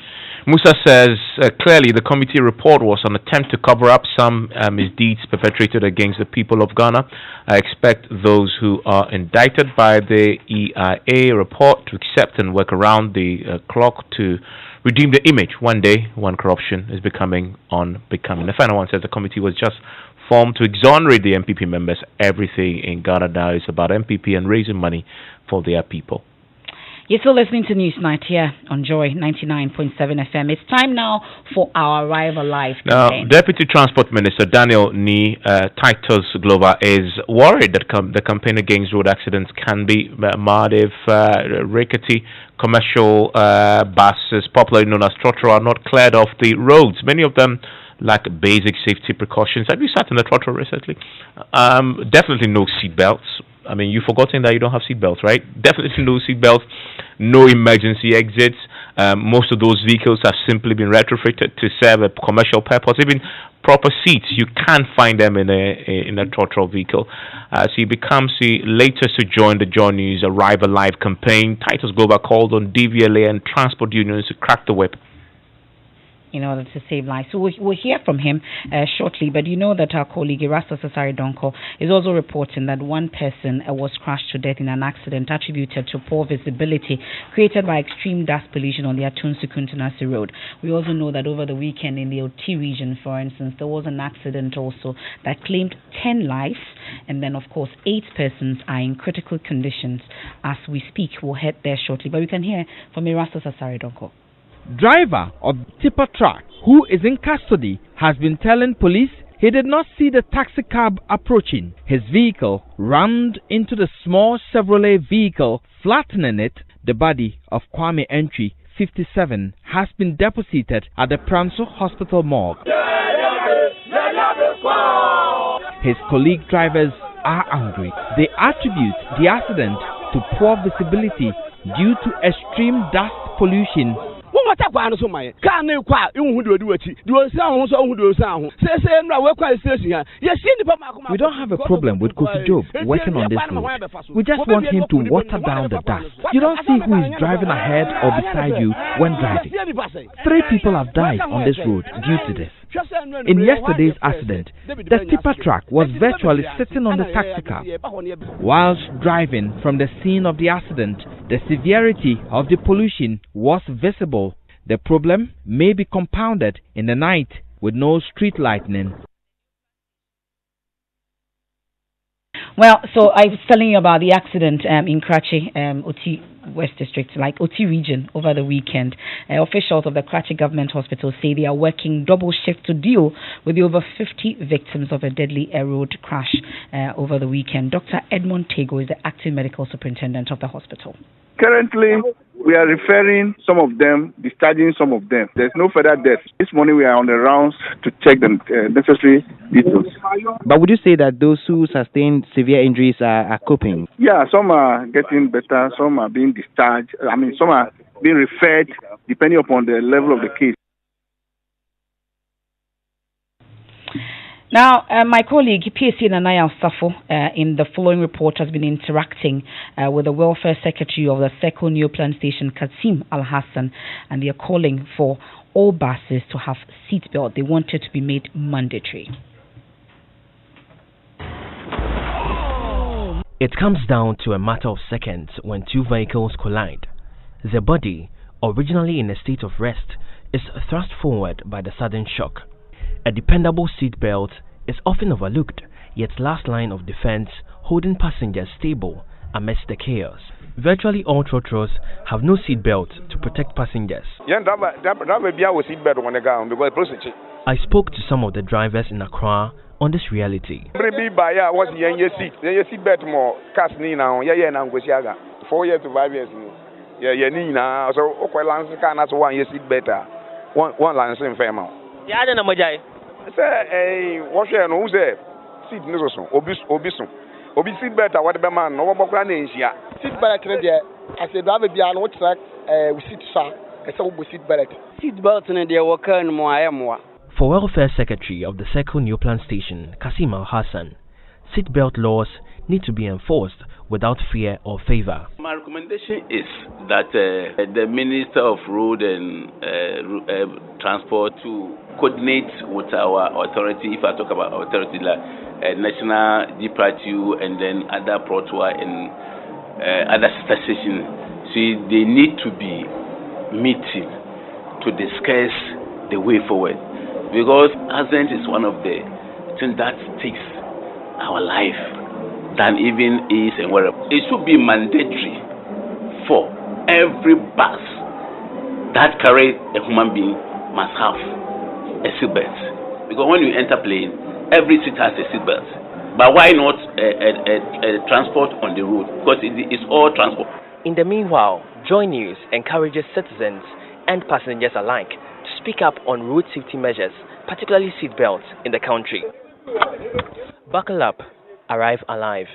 Musa says clearly the committee report was an attempt to cover up some misdeeds perpetrated against the people of Ghana. I expect those who are indicted by the EIA report to accept and work around the clock to redeem the image. One day, when corruption is becoming unbecoming. The final one says the committee was just formed to exonerate the MPP members. Everything in Ghana now is about MPP and raising money for their people. You're still listening to Newsnight here on Joy 99.7 FM. It's time now for our Arrive Alive campaign. Now, Deputy Transport Minister Daniel Ni Titus Glover is worried that the campaign against road accidents can be marred if rickety commercial buses, popularly known as trotro, are not cleared off the roads. Many of them lack basic safety precautions. Have you sat in a trotro recently? Definitely no seat belts. I mean, you've forgotten that you don't have seat belts, right? Definitely no seat belts, no emergency exits. Most of those vehicles have simply been retrofitted to serve a commercial purpose. Even proper seats, you can't find them in a trotro vehicle. So it becomes the latest to join the Joy News Arrive Alive campaign. Titus Global called on DVLA and transport unions to crack the whip in order to save lives. So we'll hear from him shortly, but you know that our colleague Erastus Asare-Donko is also reporting that one person was crushed to death in an accident attributed to poor visibility created by extreme dust pollution on the Atunsi-Kuntunasi Road. We also know that over the weekend in the OT region, for instance, there was an accident also that claimed 10 lives, and then of course 8 persons are in critical conditions as we speak. We'll head there shortly, but we can hear from Erastus Asare-Donko. Driver of tipper truck who is in custody has been telling police he did not see the taxi cab approaching. His vehicle rammed into the small Chevrolet vehicle, flattening it. The body of Kwame Entry, 57, has been deposited at the Pramso Hospital morgue. His colleague drivers are angry. They attribute the accident to poor visibility due to extreme dust pollution. We don't have a problem with Kofi Job working on this road. We just want him to water down the dust. You don't see who is driving ahead or beside you when driving. 3 people have died on this road due to this. In yesterday's accident, the tipper truck was virtually sitting on the taxi cab. Whilst driving from the scene of the accident, the severity of the pollution was visible. The problem may be compounded in the night with no street lighting. Well, so I was telling you about the accident in Karachi, OT West District, like OT region, over the weekend. Officials of the Karachi Government Hospital say they are working double shift to deal with the over 50 victims of a deadly road crash over the weekend. Dr. Edmond Tego is the acting medical superintendent of the hospital. Currently, we are referring some of them, discharging some of them. There's no further deaths. This morning we are on the rounds to check the necessary details. But would you say that those who sustained severe injuries are coping? Yeah, some are getting better, some are being discharged. Some are being referred depending upon the level of the case. Now, my colleague PSC Nanaya Safo in the following report has been interacting with the Welfare Secretary of the Seko New Plan Station, Kasim Al-Hassan, and they are calling for all buses to have seatbelt. They want it to be made mandatory. It comes down to a matter of seconds when 2 vehicles collide. The body originally in a state of rest, is thrust forward by the sudden shock. A dependable seat belt is often overlooked, yet last line of defense holding passengers stable amidst the chaos. Virtually all trotros have no seat belt to protect passengers. I spoke to some of the drivers in Accra on this reality. 4 years to 5 years. So okay, lance can as 1 year seat better. One lance in Fema. Yeah, I don't know. Say, what you know, say, seat Nisoson, Obi seat better, what the man, no more planning here. Seat belt, I said, rather be on what track, we sit, sir, I saw we seat belt. Seat belt in the worker and more. For Welfare Secretary of the Circle New Plan Station, Kasim Al Hassan, seatbelt laws need to be enforced without fear or favor. My recommendation is that the Minister of Road and Transport to coordinate with our authority, if I talk about authority, like National DPRTU and then other Protoa and other sister stations. See, they need to be meeting to discuss the way forward. Because accident is one of the things that takes our life than even is and wherever. It should be mandatory for every bus that carry a human being must have a seatbelt. Because when you enter plane, every seat has a seatbelt. But why not a transport on the road? Because it's all transport. In the meanwhile, Joy News encourages citizens and passengers alike to speak up on road safety measures, particularly seat belts in the country. Buckle up, arrive alive.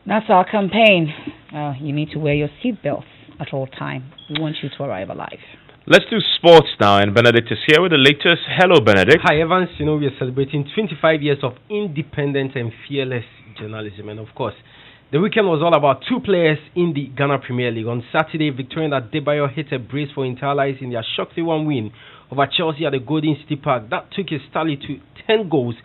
That's our campaign. You need to wear your seatbelts at all times. We want you to arrive alive. Let's do sports now, and Benedict is here with the latest. Hello, Benedict. Hi, Evans. You know, we are celebrating 25 years of independent and fearless journalism, and of course, the weekend was all about two players in the Ghana Premier League. On Saturday, Victorian Adebayo hit a brace for Interlies in their shock 3-1 win over Chelsea at the Golden City Park. That took his tally to 10 goals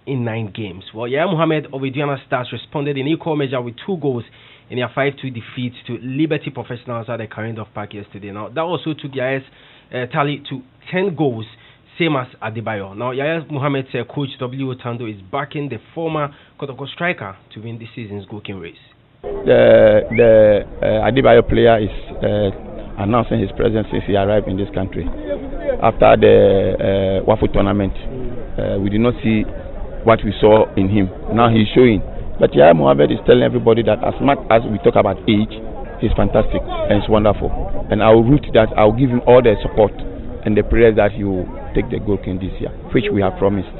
in 9 games. Well, Yaya Mohammed of Aduana Stars responded in equal measure with 2 goals in their 5-2 defeat to Liberty Professionals at the Carindorf Park yesterday. Now, that also took Yaya's tally to 10 goals, same as Adebayo. Now, Yaya Mohammed's coach W. Otando is backing the former Kotoko striker to win this season's goalkeeping race. The Adebayo player is announcing his presence since he arrived in this country. After the Wafu tournament, we did not see what we saw in him. Now he's showing. But Yaya Mohammed is telling everybody that as much as we talk about age, he's fantastic and it's wonderful. And I'll root that. I'll give him all the support and the prayers that he will take the goal king this year, which we have promised.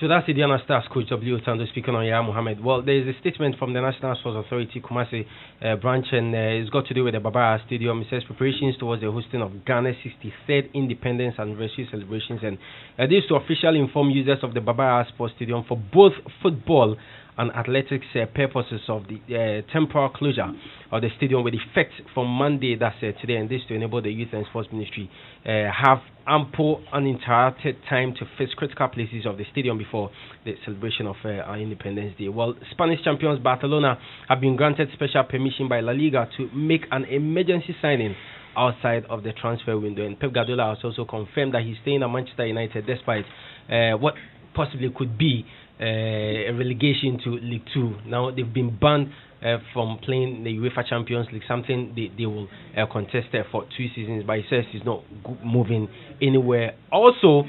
So that's the Aduana Stars coach W. Otando speaking on Yaya Mohammed. Well, there is a statement from the National Sports Authority Kumasi branch, and it's got to do with the Babara Stadium. It says preparations towards the hosting of Ghana's 63rd Independence Anniversary celebrations, and this to officially inform users of the Babara Sports Stadium for both football and athletics purposes of the temporary closure of the stadium with effect from Monday, that's today, and this to enable the Youth and Sports Ministry have ample uninterrupted time to fix critical places of the stadium before the celebration of our Independence Day. Well, Spanish champions Barcelona have been granted special permission by La Liga to make an emergency signing outside of the transfer window, and Pep Guardiola has also confirmed that he's staying at Manchester United despite what possibly could be a relegation to League 2. Now they've been banned from playing the UEFA Champions League, something they will contest for 2 seasons, but he says he's not moving anywhere. Also,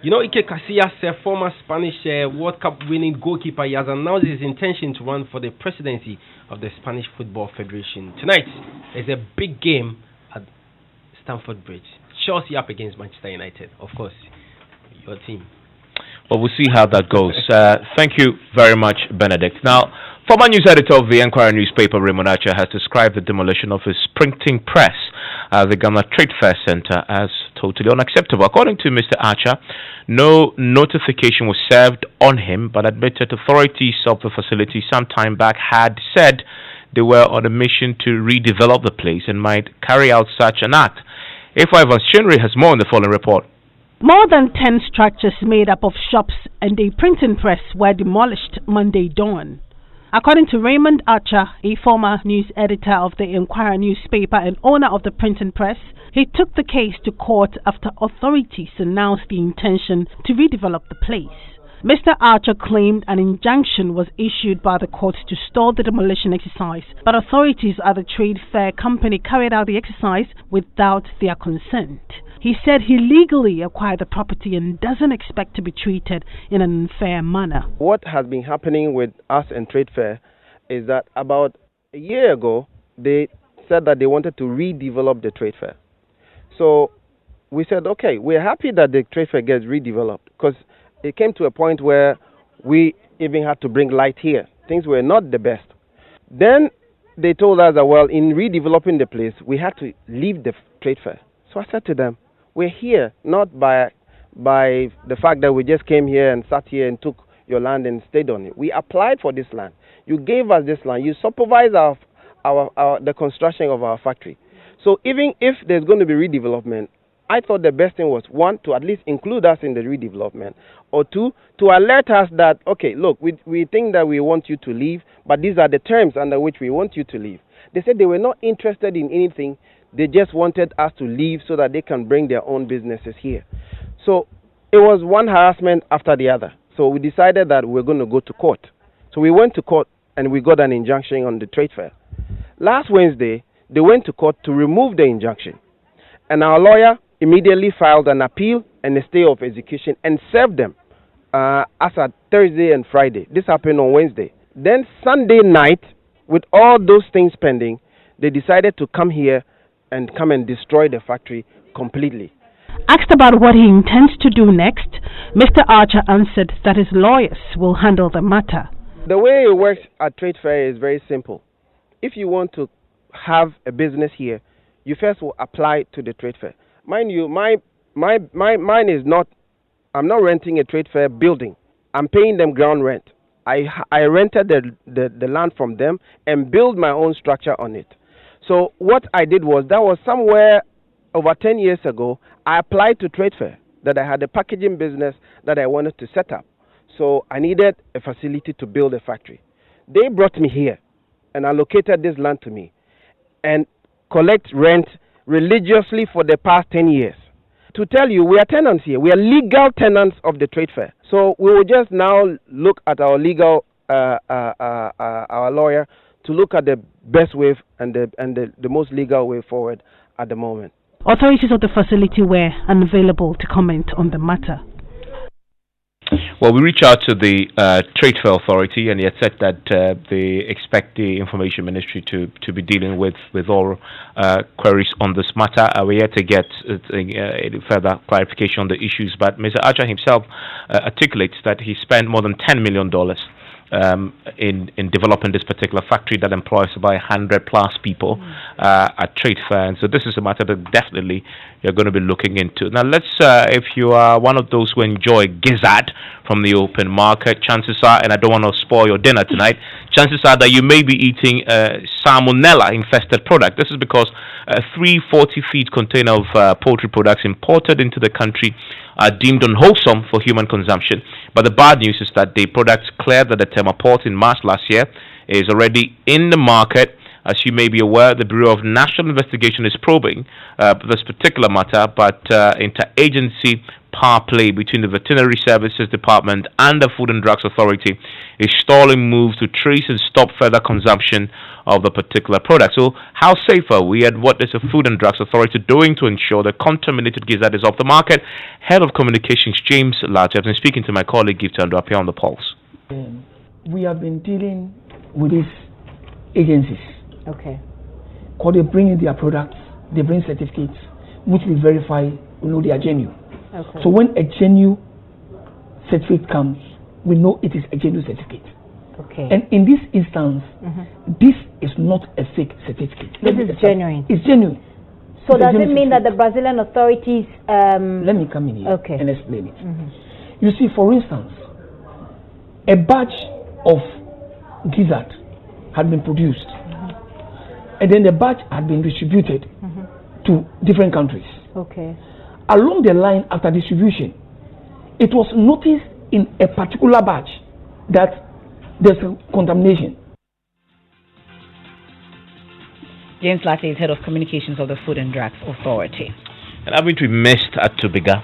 you know, Ike Casillas, former Spanish World Cup winning goalkeeper, he has announced his intention to run for the presidency of the Spanish Football Federation. Tonight is a big game at Stamford Bridge. Chelsea up against Manchester United, of course, your team. Well, we'll see how that goes. Thank you very much, Benedict. Now, former news editor of the Enquirer newspaper, Raymond Archer, has described the demolition of his printing press at the Ghana Trade Fair Center as totally unacceptable. According to Mr. Archer, no notification was served on him, but admitted authorities of the facility some time back had said they were on a mission to redevelop the place and might carry out such an act. Emefa Evans Chinri has more in the following report. More than 10 structures made up of shops and a printing press were demolished Monday dawn. According to Raymond Archer, a former news editor of the Inquirer newspaper and owner of the printing press, he took the case to court after authorities announced the intention to redevelop the place. Mr. Archer claimed an injunction was issued by the court to stall the demolition exercise, but authorities at the trade fair company carried out the exercise without their consent. He said he legally acquired the property and doesn't expect to be treated in an unfair manner. What has been happening with us and trade fair is that about a year ago, they said that they wanted to redevelop the trade fair. So we said, okay, we're happy that the trade fair gets redeveloped, because it came to a point where we even had to bring light here. Things were not the best. Then they told us that, well, in redeveloping the place, we had to leave the trade fair. So I said to them, we're here not by the fact that we just came here and sat here and took your land and stayed on it. We applied for this land. You gave us this land. You supervise the construction of our factory. So even if there's going to be redevelopment, I thought the best thing was, one, to at least include us in the redevelopment, or two, to alert us that, okay, look, we think that we want you to leave, but these are the terms under which we want you to leave. They said they were not interested in anything. They just wanted us to leave so that they can bring their own businesses here. So it was one harassment after the other. So we decided that we're going to go to court. So we went to court and we got an injunction on the trade fair. Last Wednesday, they went to court to remove the injunction. And our lawyer immediately filed an appeal and a stay of execution and served them as at Thursday and Friday. This happened on Wednesday. Then Sunday night, with all those things pending, they decided to come here and come and destroy the factory completely. Asked about what he intends to do next, Mr. Archer answered that his lawyers will handle the matter. The way it works at trade fair is very simple. If you want to have a business here, you first will apply to the trade fair. Mind you, mine is not, I'm not renting a trade fair building. I'm paying them ground rent. I rented the land from them and built my own structure on it. So what I did was, that was somewhere over 10 years ago, I applied to trade fair that I had a packaging business that I wanted to set up. So I needed a facility to build a factory. They brought me here and allocated this land to me and collect rent religiously for the past 10 years. To tell you, we are tenants here. We are legal tenants of the trade fair. So we will just now look at our legal, our lawyer, to look at the best way and the most legal way forward at the moment. Authorities of the facility were unavailable to comment on the matter. Well, we reached out to the Trade Fair Authority, and they had said that they expect the Information Ministry to be dealing with all queries on this matter. We're yet to get further clarification on the issues, but Mr. Archer himself articulates that he spent more than $10 million in developing this particular factory that employs about 100 plus people at trade fair. And so this is a matter that definitely you're going to be looking into. Now let's, if you are one of those who enjoy gizzard from the open market, chances are, and I don't want to spoil your dinner tonight, chances are that you may be eating salmonella infested product. This is because a 340-feet container of poultry products imported into the country are deemed unwholesome for human consumption. But the bad news is that the products cleared at the Tema port in March last year is already in the market. As you may be aware, the Bureau of National Investigation is probing this particular matter, but interagency power play between the Veterinary Services Department and the Food and Drugs Authority is stalling moves to trace and stop further consumption of the particular product. So how safe are we, and what is the Food and Drugs Authority doing to ensure that contaminated gizzard is off the market? Head of Communications James Latte has been speaking to my colleague Gift and Rapia on the Pulse. We have been dealing with these agencies. Okay. Because they bring in their products, they bring certificates, which we verify, we know they are genuine. Okay. So when a genuine certificate comes, we know it is a genuine certificate. Okay. And in this instance, this is not a fake certificate. This is genuine. It's genuine. So does it mean that the Brazilian authorities... Let me come in here and explain it. You see, for instance, a batch of gizzard had been produced, and then the batch had been distributed to different countries. Okay. Along the line after distribution, it was noticed in a particular batch that there's a contamination. James Latte is head of communications of the Food and Drugs Authority. And haven't we missed Atubiga?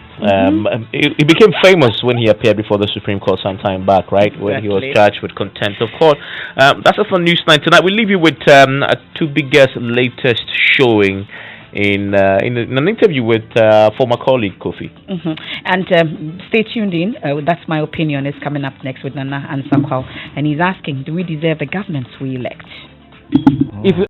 He became famous when he appeared before the Supreme Court some time back, right? Exactly. When he was charged with contempt of court. That's it for Newsnight tonight. We'll leave you with Atubiga's latest showing in an interview with former colleague Kofi. And stay tuned in. That's My Opinion is coming up next with Nana Ansakwao. And he's asking, do we deserve the governments we elect? If